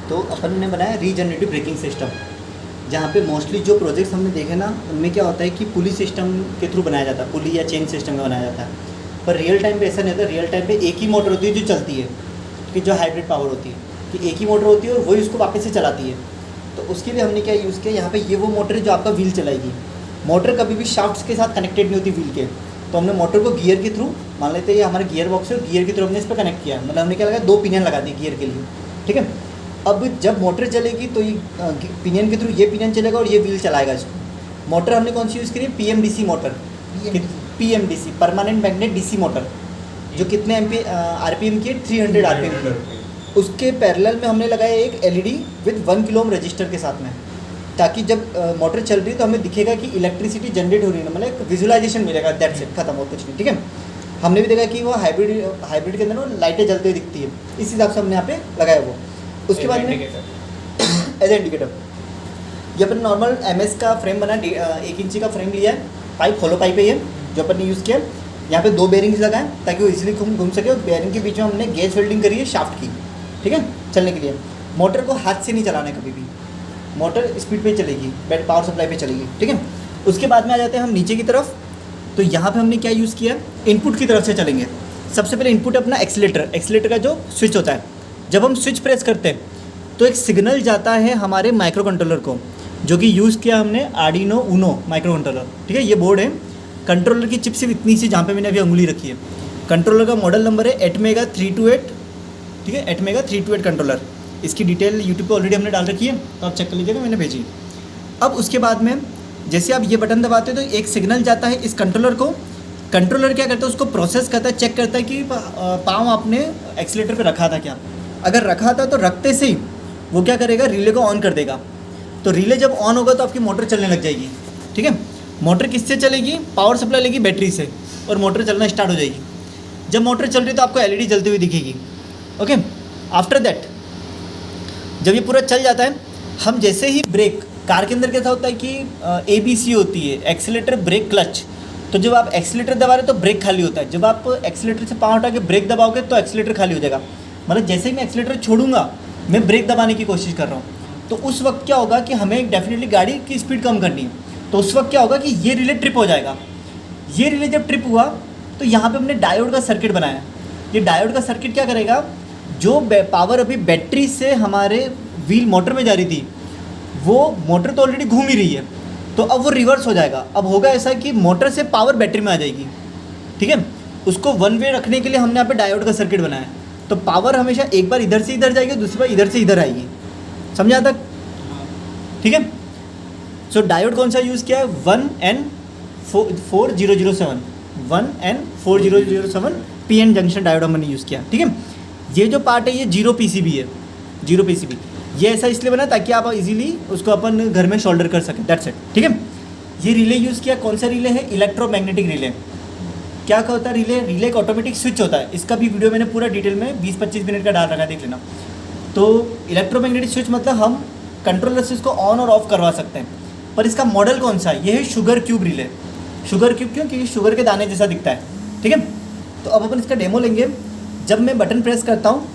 तो अपन ने बनाया रीजनरेटिव ब्रेकिंग सिस्टम, जहाँ पे मोस्टली जो प्रोजेक्ट्स हमने देखे ना उनमें क्या होता है कि पुली सिस्टम के थ्रू बनाया जाता है, पुली या चेन सिस्टम का बनाया जाता है। पर रियल टाइम पे ऐसा नहीं होता। रियल टाइम पे एक ही मोटर होती है जो चलती है, कि जो हाइब्रिड पावर होती है, कि एक ही मोटर होती है और वही उसको वापस से चलाती है। तो उसके लिए हमने क्या यूज़ किया, यहाँ पे ये वो मोटर है जो आपका व्हील चलाएगी। मोटर कभी भी शाफ्ट्स के साथ कनेक्टेड नहीं होती व्हील के, तो हमने मोटर को गियर के थ्रू, मान लेते हैं ये हमारा गियर बॉक्स है, गियर के थ्रू हमने इस पर कनेक्ट किया। मतलब हमने क्या लगा, 2 पिनियन लगा दिए गियर के लिए, ठीक है। अब जब मोटर चलेगी तो ये पिनियन के थ्रू ये पिनियन चलेगा और ये व्हील चलाएगा इसको। मोटर हमने कौन सी यूज़ करी है, PMDC motor, PMDC permanent magnet DC motor, जो कितने RPM की है, 300 RPM की। उसके पैरेलल में हमने लगाया एक LED with 1 kilo ohm resistor के साथ में, ताकि जब मोटर चल रही है तो हमें दिखेगा कि इलेक्ट्रिसिटी जनरेट हो रही है, मतलब एक विजुअलाइजेशन मिलेगा, दैट्स इट, खत्म हो, कुछ नहीं, ठीक है। हमने भी देखा कि वो हाइब्रिड के अंदर वो लाइटें जलती हुई दिखती है, इस हिसाब से हमने यहाँ पे लगाया वो। उसके बाद में एज इंडिकेटर, ये अपन नॉर्मल MS का फ्रेम बना, 1 इंची का फ्रेम लिया है, पाइप होलो पाइप है ये जो अपन ने यूज़ किया। यहाँ पे 2 बेरिंग्स लगाएं ताकि वो इजीली घूम सके, और बेरिंग के बीच में हमने गेज वेल्डिंग करी है शाफ्ट की, ठीक है, चलने के लिए। मोटर को हाथ से नहीं चलाना है कभी भी, मोटर स्पीड पे चलेगी, बैट पावर सप्लाई पे चलेगी, ठीक है। उसके बाद में आ जाते हैं हम नीचे की तरफ। तो यहाँ पे हमने क्या यूज़ किया, इनपुट की तरफ से चलेंगे। सबसे पहले इनपुट अपना एक्सीलेटर का जो स्विच होता है। जब हम स्विच प्रेस करते हैं तो एक सिग्नल जाता है हमारे माइक्रो कंट्रोलर को, जो कि यूज़ किया हमने आर्डिनो ऊनो माइक्रो कंट्रोलर, ठीक है। ये बोर्ड है, कंट्रोलर की चिप सिर्फ इतनी सी जहाँ पे मैंने अभी उंगली रखी है। कंट्रोलर का मॉडल नंबर है ATmega 328, ठीक है, ATmega 328 कंट्रोलर। इसकी डिटेल यूट्यूब पे ऑलरेडी हमने डाल रखी है, तो आप चेक कर लीजिएगा, मैंने भेजी। अब उसके बाद में जैसे आप ये बटन दबाते हो तो एक सिग्नल जाता है इस कंट्रोलर को। कंट्रोलर क्या करता है, उसको प्रोसेस करता है, चेक करता है कि पाँव आपने एक्सीलेटर पे रखा था क्या। अगर रखा था तो रखते से ही वो क्या करेगा, रिले को ऑन कर देगा। तो रिले जब ऑन होगा तो आपकी मोटर चलने लग जाएगी, ठीक है। मोटर किससे चलेगी, पावर सप्लाई लेगी बैटरी से, और मोटर चलना स्टार्ट हो जाएगी। जब मोटर चल रही है तो आपको LED जलती हुई दिखेगी, ओके। आफ्टर दैट जब ये पूरा चल जाता है, हम जैसे ही ब्रेक, कार के अंदर कैसा होता है कि ABC होती है, एक्सीलेटर ब्रेक क्लच। तो जब आप एक्सीलेटर दबा रहे हो तो ब्रेक खाली होता है, जब आप एक्सीलेटर से पाँव उठा के ब्रेक दबाओगे तो एक्सीलेटर खाली हो जाएगा। मतलब जैसे ही मैं एक्सीलेटर छोड़ूंगा, मैं ब्रेक दबाने की कोशिश कर रहा हूँ, तो उस वक्त क्या होगा कि हमें डेफिनेटली गाड़ी की स्पीड कम करनी है। तो उस वक्त क्या होगा कि ये रिले ट्रिप हो जाएगा। ये रिले जब ट्रिप हुआ तो यहाँ पे हमने डायोड का सर्किट बनाया। ये डायोड का सर्किट क्या करेगा, जो पावर अभी बैटरी से हमारे व्हील मोटर में जा रही थी, वो मोटर तो ऑलरेडी घूम ही रही है, तो अब वो रिवर्स हो जाएगा। अब होगा ऐसा कि मोटर से पावर बैटरी में आ जाएगी, ठीक है। उसको 1 वे रखने के लिए हमने यहाँ पे डायोड का सर्किट बनाया। तो पावर हमेशा एक बार इधर से इधर जाएगी, दूसरी बार इधर से इधर आएगी, समझा तक, ठीक है। सो डायोड कौन सा यूज़ किया है, 1N4007 1N4007 PN junction diode हमने यूज़ किया, ठीक है। ये जो पार्ट है ये 0 PCB है, 0 PCB। ये ऐसा इसलिए बना ताकि आप इजीली उसको अपन घर में शोल्डर कर सकें, दैट्स इट, ठीक है। ये रिले यूज़ किया, कौन सा रिले है, इलेक्ट्रोमैग्नेटिक रिले। क्या होता है रिले एक ऑटोमेटिक स्विच होता है। इसका भी वीडियो मैंने पूरा डिटेल में 20-25 मिनट का डाल रखा है, देख लेना। तो इलेक्ट्रोमैग्नेटिक स्विच मतलब हम कंट्रोलर से इसको ऑन और ऑफ करवा सकते हैं। पर इसका मॉडल कौन सा है, ये है sugar cube relay. Sugar cube क्यों, क्योंकि शुगर के दाने जैसा दिखता है, ठीक है। तो अब अपन इसका डेमो लेंगे। जब मैं बटन प्रेस करता हूँ